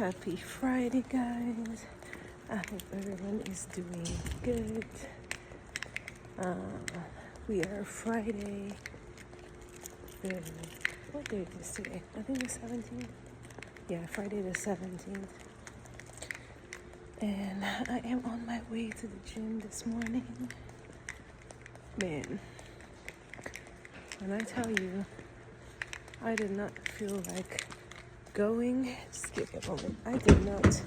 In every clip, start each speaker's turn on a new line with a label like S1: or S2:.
S1: Happy Friday, guys. I hope everyone is doing good. We are Friday. What day is this today? I think the 17th. Yeah, Friday the 17th. And I am on my way to the gym this morning. Man, when I tell you, I did not feel like going. Just give me a moment. I did not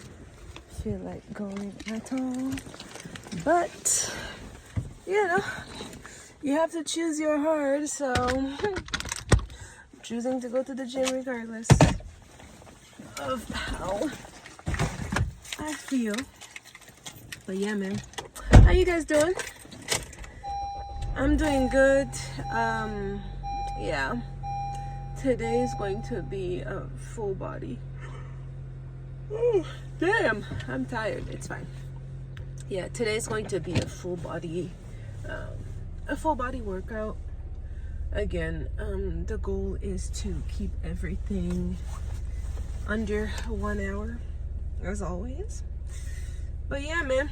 S1: feel like going at all. But, you know, you have to choose your heart. So, I'm choosing to go to the gym regardless of how I feel. But yeah, man. How you guys doing? I'm doing good. Yeah. Today is going to be a full body. Oh, damn. I'm tired. It's fine. Yeah, today is going to be a full body workout. Again, the goal is to keep everything under 1 hour, as always. But yeah, man.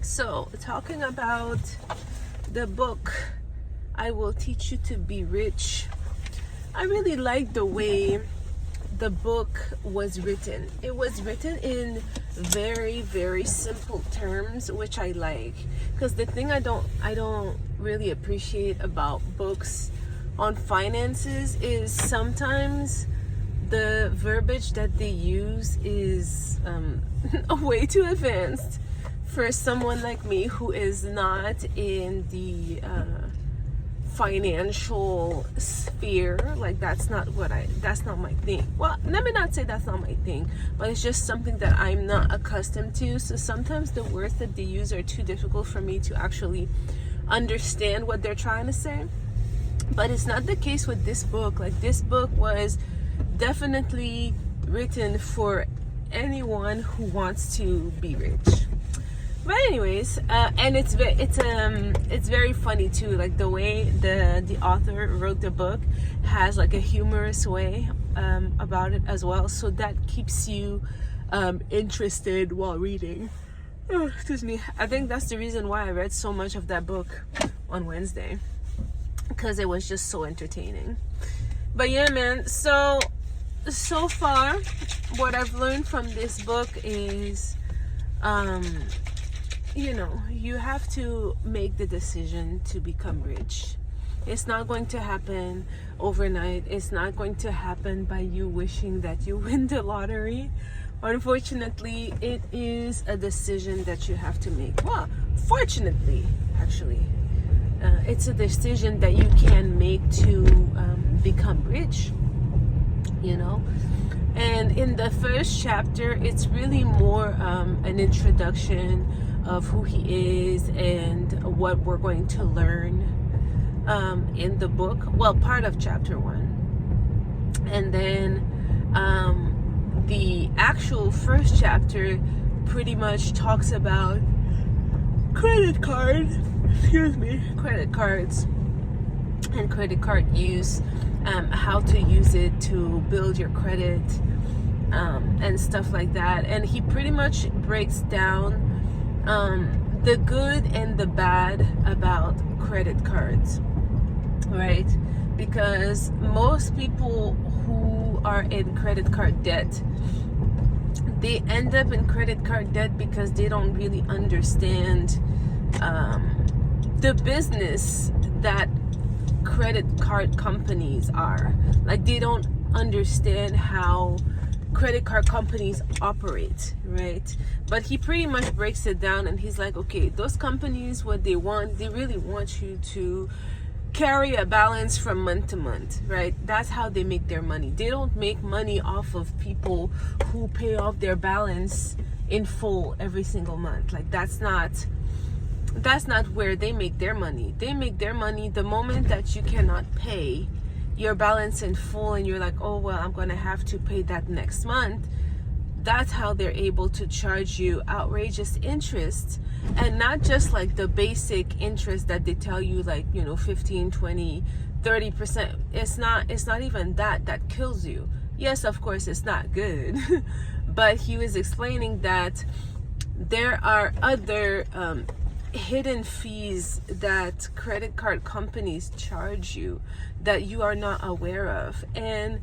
S1: So, talking about the book, I Will Teach You to Be Rich. I really like the way the book was written. It was written in very, very simple terms, which I like. Because the thing I don't really appreciate about books on finances is sometimes the verbiage that they use is way too advanced for someone like me who is not in the financial sphere. Like that's not my thing. Well, let me not say that's not my thing, but it's just something that I'm not accustomed to. So sometimes the words that they use are too difficult for me to actually understand what they're trying to say. But it's not the case with this book. Like this book was definitely written for anyone who wants to be rich. But anyways, and it's very funny too. Like the way the author wrote the book has like a humorous way about it as well. So that keeps you interested while reading. Oh, excuse me. I think that's the reason why I read so much of that book on Wednesday, because it was just so entertaining. But yeah, man. So far, what I've learned from this book is, you know, you have to make the decision to become rich. It's not going to happen overnight. It's not going to happen by you wishing that you win the lottery. Unfortunately, it is a decision that you have to make. Well, fortunately, actually, it's a decision that you can make to become rich, you know. And in the first chapter, it's really more an introduction of who he is and what we're going to learn in the book. Well, part of chapter 1. And then the actual first chapter pretty much talks about credit cards and credit card use, how to use it to build your credit, and stuff like that. And he pretty much breaks down the good and the bad about credit cards, right? Because most people who are in credit card debt, they end up in credit card debt because they don't really understand the business that credit card companies are. Like they don't understand how credit card companies operate, right? But he pretty much breaks it down and he's like, okay, those companies, what they want, they really want you to carry a balance from month to month, right? That's how they make their money. They don't make money off of people who pay off their balance in full every single month. Like that's not where they make their money. They make their money the moment that you cannot pay your balance in full and you're like, oh well, I'm gonna have to pay that next month. That's how they're able to charge you outrageous interest, and not just like the basic interest that they tell you, like, you know, 15, 20, 30%. It's not even that kills you. Yes, of course it's not good, But he was explaining that there are other hidden fees that credit card companies charge you that you are not aware of. And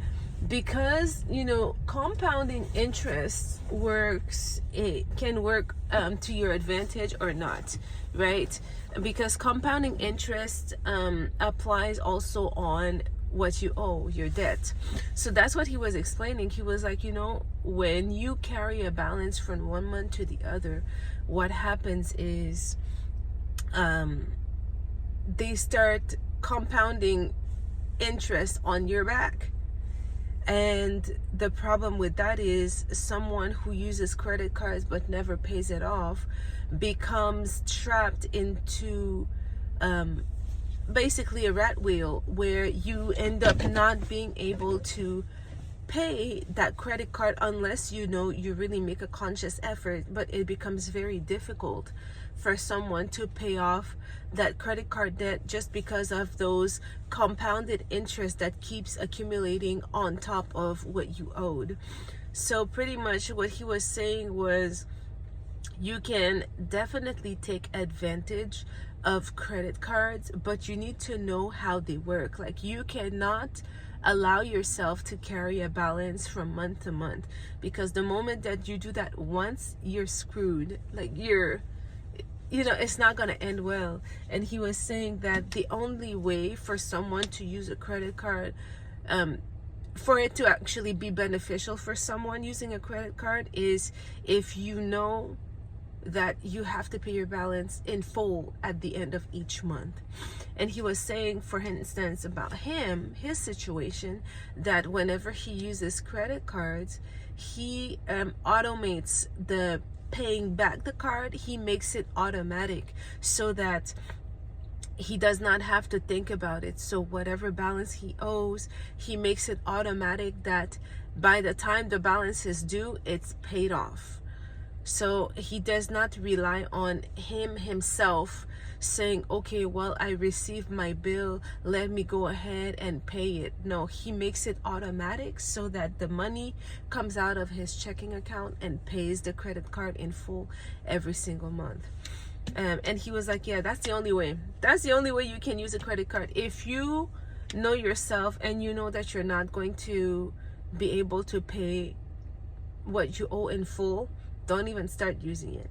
S1: because, you know, compounding interest works, it can work to your advantage or not, right? Because compounding interest applies also on what you owe, your debt. So that's what he was explaining. He was like, you know, when you carry a balance from one month to the other, what happens is they start compounding interest on your back. And the problem with that is someone who uses credit cards but never pays it off becomes trapped into basically a rat wheel where you end up not being able to pay that credit card unless, you know, you really make a conscious effort. But it becomes very difficult for someone to pay off that credit card debt just because of those compounded interest that keeps accumulating on top of what you owed. So pretty much what he was saying was, you can definitely take advantage of credit cards, but you need to know how they work. Like, you cannot allow yourself to carry a balance from month to month, because the moment that you do that once, you're screwed. Like, you're, you know, it's not going to end well. And he was saying that the only way for someone to use a credit card, for it to actually be beneficial for someone using a credit card, is if you know that you have to pay your balance in full at the end of each month. And he was saying, for instance, about his situation, that whenever he uses credit cards, he automates the paying back the card. He makes it automatic so that he does not have to think about it. So whatever balance he owes, he makes it automatic that by the time the balance is due, it's paid off. So he does not rely on himself saying, okay, well, I received my bill, let me go ahead and pay it. No, he makes it automatic so that the money comes out of his checking account and pays the credit card in full every single month. And he was like, yeah, that's the only way. That's the only way you can use a credit card. If you know yourself and you know that you're not going to be able to pay what you owe in full, don't even start using it.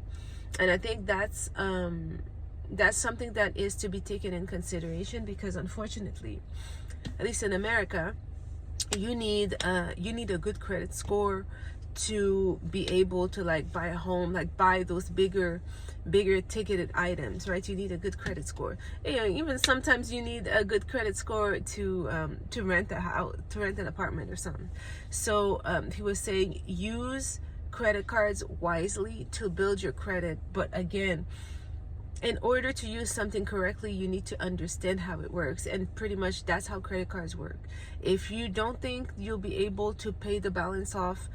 S1: And I think that's something that is to be taken in consideration, because unfortunately, at least in America, you need a good credit score to be able to, like, buy a home, like buy those bigger ticketed items, right? You need a good credit score. You know, even sometimes you need a good credit score to rent a house, to rent an apartment or something. So he was saying, use credit cards wisely to build your credit. But again, in order to use something correctly, you need to understand how it works. And pretty much that's how credit cards work. If you don't think you'll be able to pay the balance off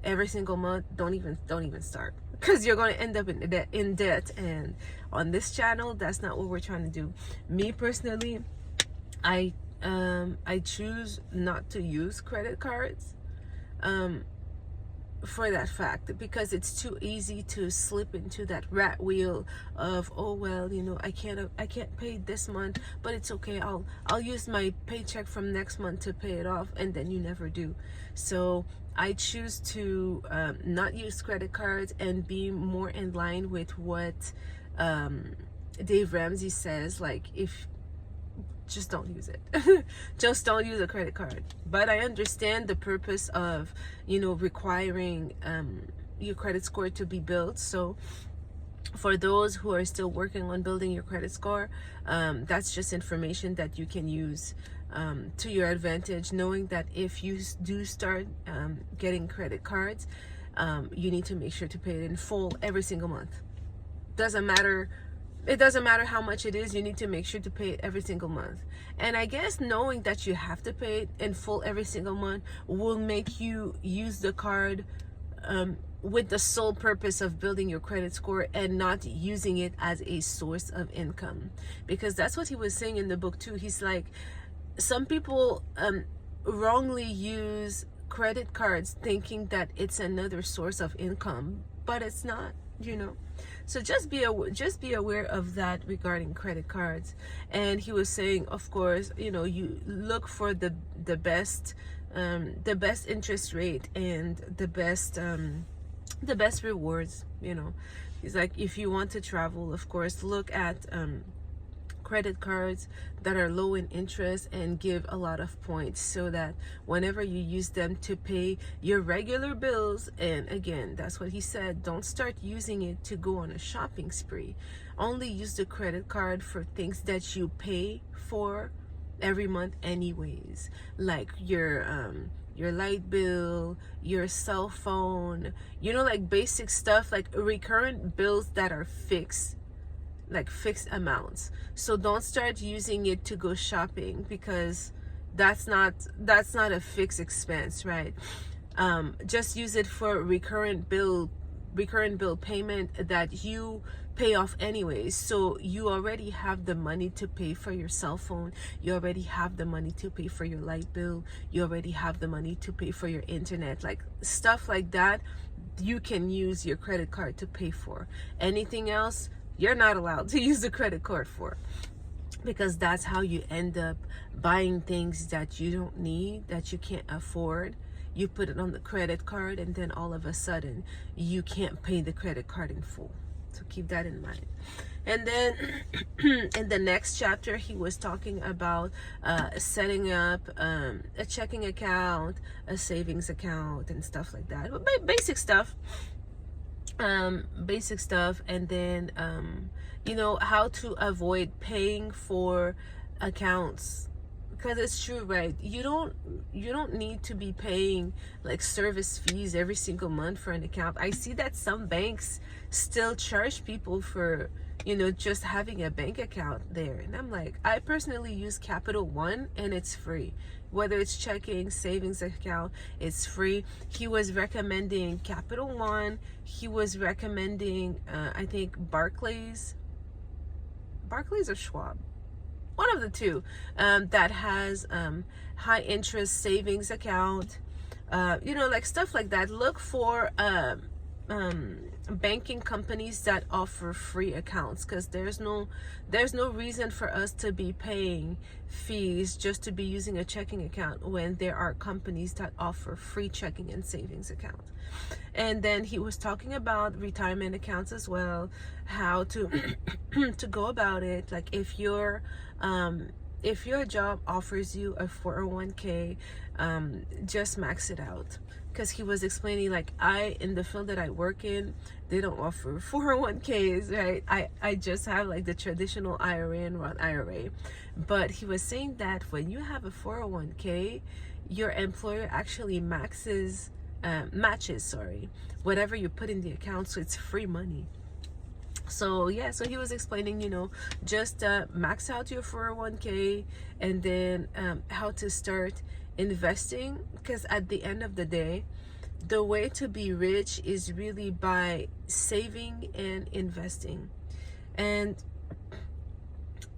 S1: every single month, don't even start, because you're going to end up in debt. And on this channel, that's not what we're trying to do. Me personally, I choose not to use credit cards for that fact, because it's too easy to slip into that rat wheel of, oh well, you know, I can't pay this month, but it's okay, I'll use my paycheck from next month to pay it off, and then you never do. So I choose to not use credit cards and be more in line with what Dave Ramsey says. Like, if just don't use it. Just don't use a credit card. But I understand the purpose of, you know, requiring your credit score to be built. So for those who are still working on building your credit score, that's just information that you can use to your advantage, knowing that if you do start getting credit cards, you need to make sure to pay it in full every single month. It doesn't matter how much it is, you need to make sure to pay it every single month. And I guess knowing that you have to pay it in full every single month will make you use the card with the sole purpose of building your credit score, and not using it as a source of income. Because that's what he was saying in the book too. He's like, some people wrongly use credit cards thinking that it's another source of income, but it's not, you know. So just be aware of that regarding credit cards. And he was saying, of course, you know, you look for the best interest rate and the best rewards, you know. He's like, if you want to travel, of course, look at credit cards that are low in interest and give a lot of points, so that whenever you use them to pay your regular bills, and again, that's what he said, don't start using it to go on a shopping spree. Only use the credit card for things that you pay for every month anyways, like your light bill, your cell phone, you know, like basic stuff, like recurrent bills that are fixed, like fixed amounts. So don't start using it to go shopping, because that's not a fixed expense, right? Just use it for recurrent bill payment that you pay off anyways. So you already have the money to pay for your cell phone, you already have the money to pay for your light bill, you already have the money to pay for your internet, like stuff like that. You can use your credit card to pay for. Anything else, you're not allowed to use the credit card for, because that's how you end up buying things that you don't need, that you can't afford. You put it on the credit card, and then all of a sudden you can't pay the credit card in full. So keep that in mind. And then in the next chapter, he was talking about setting up a checking account, a savings account, and stuff like that. Basic stuff. And then you know, how to avoid paying for accounts, because it's true, right? You don't need to be paying like service fees every single month for an account. I see that some banks still charge people for, you know, just having a bank account there, and I'm like, I personally use Capital One and it's free. Whether it's checking, savings account, it's free. He was recommending Capital One. He was recommending I think Barclays or Schwab, one of the two, that has high interest savings account, you know, like stuff like that. Look for banking companies that offer free accounts, because there's no reason for us to be paying fees just to be using a checking account when there are companies that offer free checking and savings accounts. And then he was talking about retirement accounts as well, how to to go about it. Like if your job offers you a 401k, just max it out. Because he was explaining, like, in the field that I work in, they don't offer 401ks, right? I just have like the traditional IRA and Roth IRA. But he was saying that when you have a 401k, your employer actually matches whatever you put in the account, so it's free money. So yeah, so he was explaining, you know, just max out your 401k, and then how to start investing, because at the end of the day, the way to be rich is really by saving and investing. And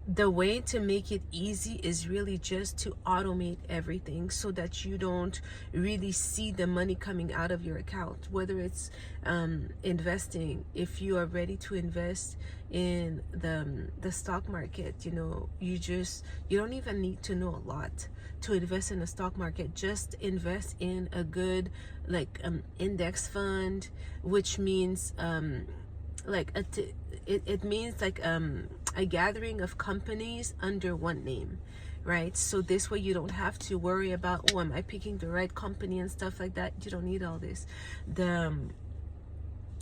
S1: the way to make it easy is really just to automate everything, so that you don't really see the money coming out of your account. Whether it's investing, if you are ready to invest in the stock market, you know, you don't even need to know a lot to invest in the stock market. Just invest in a good index fund, which means it means like a gathering of companies under one name, right? So this way you don't have to worry about, oh, am I picking the right company and stuff like that. You don't need all this.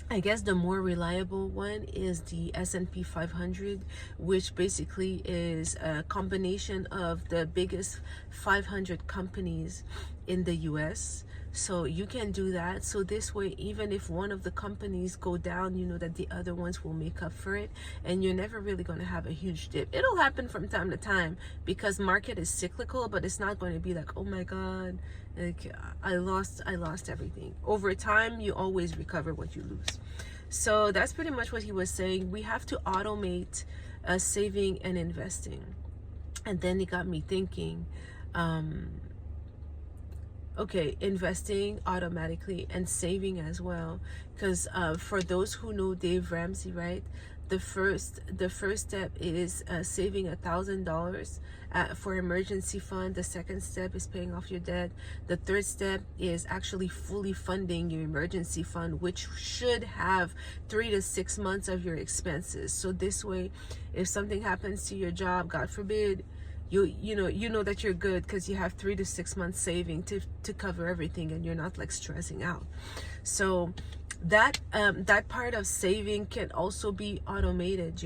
S1: I guess the more reliable one is the S&P 500, which basically is a combination of the biggest 500 companies in the US. So you can do that. So this way, even if one of the companies go down, you know that the other ones will make up for it, and you're never really going to have a huge dip. It'll happen from time to time because market is cyclical, but it's not going to be like, oh my God, like I lost everything. Over time, you always recover what you lose. So that's pretty much what he was saying. We have to automate saving and investing. And then it got me thinking, okay, investing automatically and saving as well, because for those who know Dave Ramsey, right, the first step is saving $1,000 for emergency fund. The second step is paying off your debt. The third step is actually fully funding your emergency fund, which should have 3 to 6 months of your expenses. So this way, if something happens to your job, God forbid, you know that you're good because you have 3 to 6 months saving to cover everything, and you're not like stressing out. So that part of saving can also be automated,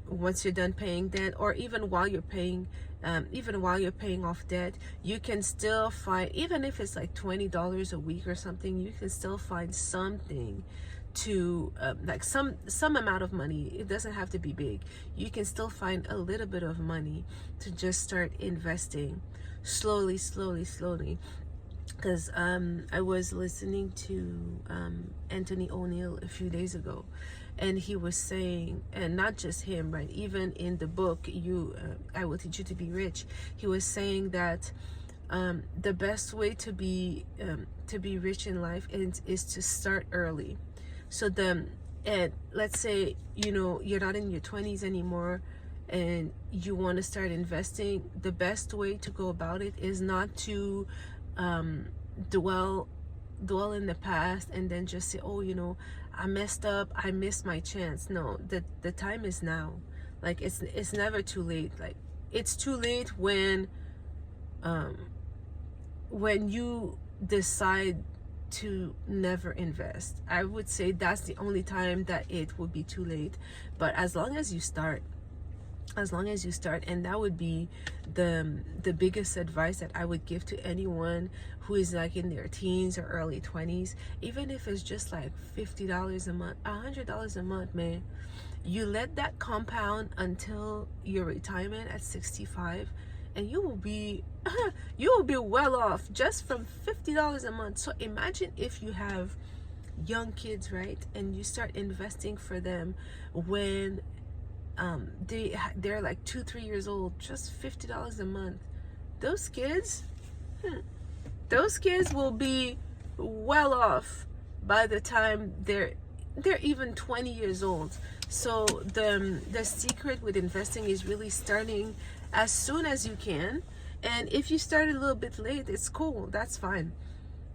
S1: once you're done paying debt, or even while you're paying off debt, you can still find, even if it's like $20 a week or something, you can still find something to like some amount of money. It doesn't have to be big. You can still find a little bit of money to just start investing slowly, because I was listening to Anthony O'Neill a few days ago, and he was saying, and not just him, right, even in the book I Will Teach You to Be Rich, he was saying that the best way to be rich in life is to start early. So let's say you're not in your 20s anymore and you want to start investing. The best way to go about it is not to dwell in the past and then just say, oh, I messed up, I missed my chance. No, the time is now. Like it's never too late. Like it's too late when you decide to never invest. I would say that's the only time that it would be too late. But as long as you start, and that would be the biggest advice that I would give to anyone who is like in their teens or early 20s, even if it's just like $50 a month, $100 a month, man. You let that compound until your retirement at 65, and you will be well off just from $50 a month. So imagine if you have young kids, right, and you start investing for them when they're like 2-3 years old, just $50 a month. Those kids will be well off by the time they're even 20 years old. So the secret with investing is really starting as soon as you can. And if you start a little bit late, it's cool, that's fine.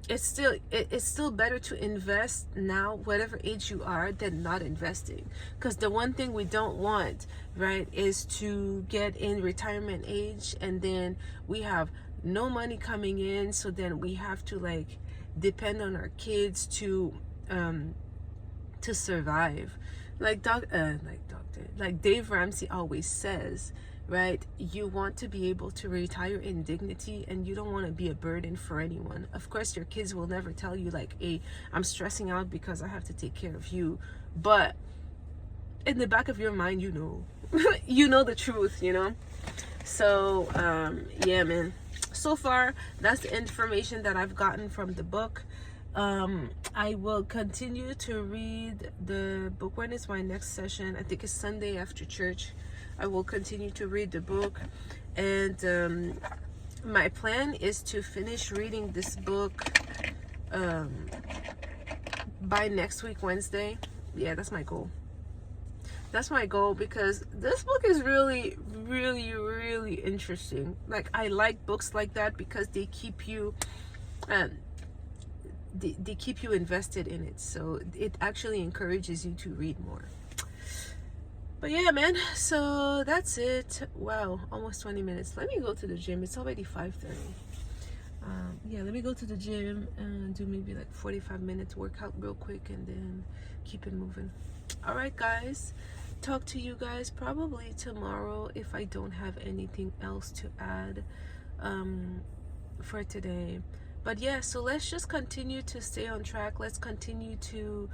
S1: It's still better to invest now, whatever age you are, than not investing. Because the one thing we don't want, right, is to get in retirement age and then we have no money coming in, so then we have to like depend on our kids to survive. Like Dave Ramsey always says, right, you want to be able to retire in dignity, and you don't want to be a burden for anyone. Of course, your kids will never tell you like, hey, I'm stressing out because I have to take care of you, but in the back of your mind, you know the truth, so yeah, man. So far, that's the information that I've gotten from the book. I will continue to read the book. When is my next session? I think it's Sunday after church. I will continue to read the book, and my plan is to finish reading this book by next week, Wednesday. Yeah, that's my goal. That's my goal, because this book is really, really, really interesting. Like, I like books like that because they keep you they keep you invested in it, so it actually encourages you to read more. But yeah, man, so that's it. Wow, almost 20 minutes. Let me go to the gym. It's already 5:30. Yeah, let me go to the gym and do maybe like 45 minutes workout real quick, and then keep it moving. All right, guys, talk to you guys probably tomorrow if I don't have anything else to add for today. But yeah, so let's just continue to stay on track. Let's continue to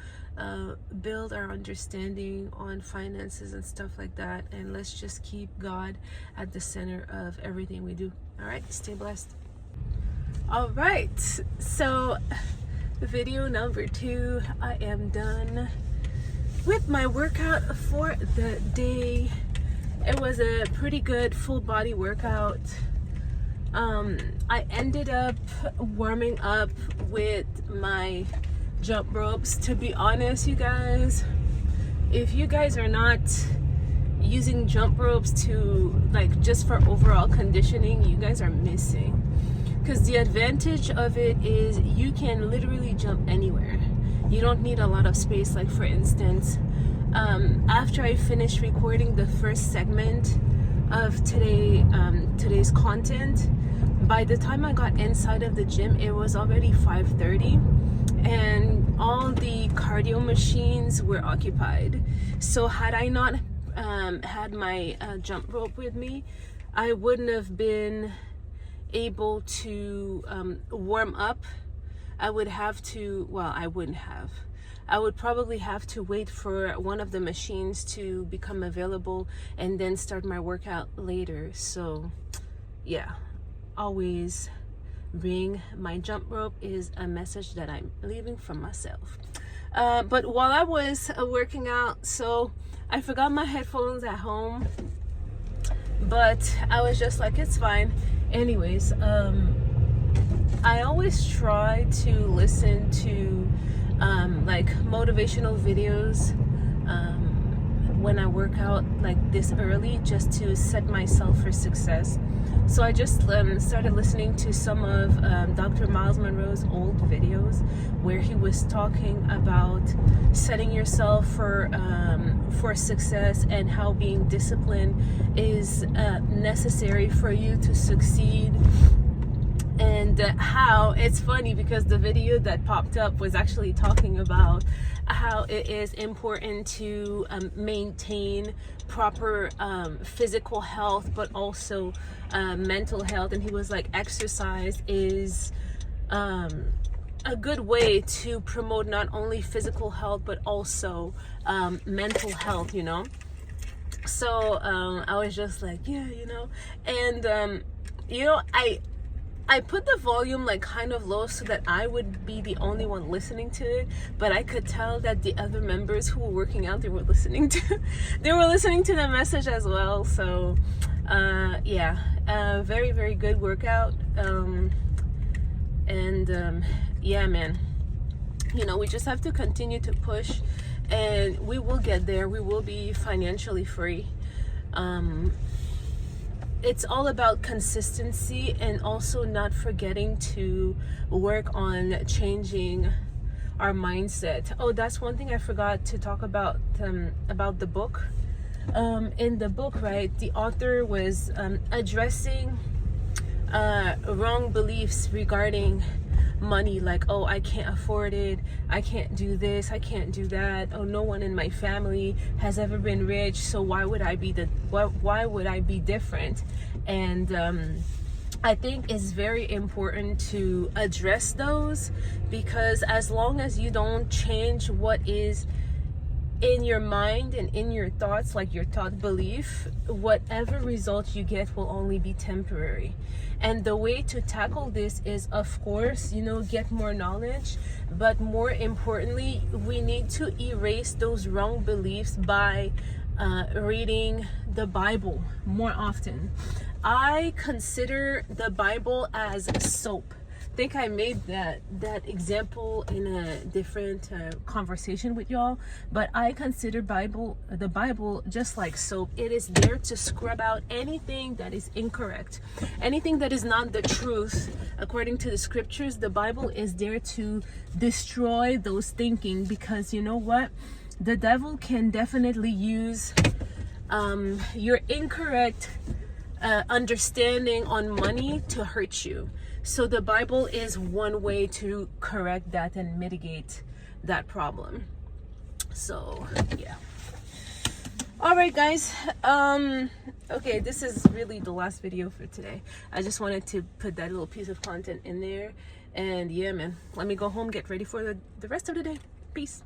S1: build our understanding on finances and stuff like that. And let's just keep God at the center of everything we do. All right, stay blessed. All right, so video number 2, I am done with my workout for the day. It was a pretty good full body workout. I ended up warming up with my jump ropes. To be honest, you guys, if you guys are not using jump ropes to like just for overall conditioning, you guys are missing, because the advantage of it is you can literally jump anywhere. You don't need a lot of space. Like for instance, after I finished recording the first segment of today's content, by the time I got inside of the gym, it was already 5:30, and all the cardio machines were occupied. So had I not had my jump rope with me, I wouldn't have been able to warm up. I would have to, well, I wouldn't have. I would probably have to wait for one of the machines to become available and then start my workout later. So yeah, always bring my jump rope is a message that I'm leaving from myself. But while I was working out, so I forgot my headphones at home, but I was just like, it's fine. Anyways, I always try to listen to like motivational videos when I work out like this early, just to set myself for success. So I just started listening to some of Dr. Miles Monroe's old videos where he was talking about setting yourself for success, and how being disciplined is necessary for you to succeed. And how it's funny because the video that popped up was actually talking about how it is important to maintain proper physical health, but also mental health. And he was like, exercise is a good way to promote not only physical health but also mental health, you know. So I was just like, yeah, you know. And you know, I put the volume like kind of low so that I would be the only one listening to it, but I could tell that the other members who were working out, they were listening to the message as well. So yeah, very, very good workout. Yeah, man, you know, we just have to continue to push, and we will get there. We will be financially free. It's all about consistency, and also not forgetting to work on changing our mindset. Oh, that's one thing I forgot to talk about the book. In the book, right, the author was addressing wrong beliefs regarding money, like, oh, I can't afford it, I can't do this, I can't do that, oh, no one in my family has ever been rich, so why would I be different? And I think it's very important to address those, because as long as you don't change what is in your mind and in your thoughts, like your thought belief, whatever result you get will only be temporary. And the way to tackle this is, of course, you know, get more knowledge, but more importantly, we need to erase those wrong beliefs by reading the Bible more often. I consider the Bible as soap. I think I made that example in a different conversation with y'all, but I consider the Bible just like soap. It is there to scrub out anything that is incorrect, anything that is not the truth according to the scriptures. The Bible is there to destroy those thinking, because you know what, the devil can definitely use your incorrect understanding on money to hurt you. So the Bible is one way to correct that and mitigate that problem. So yeah. All right, guys. Okay, this is really the last video for today. I just wanted to put that little piece of content in there. And yeah, man, let me go home, get ready for the rest of the day. Peace.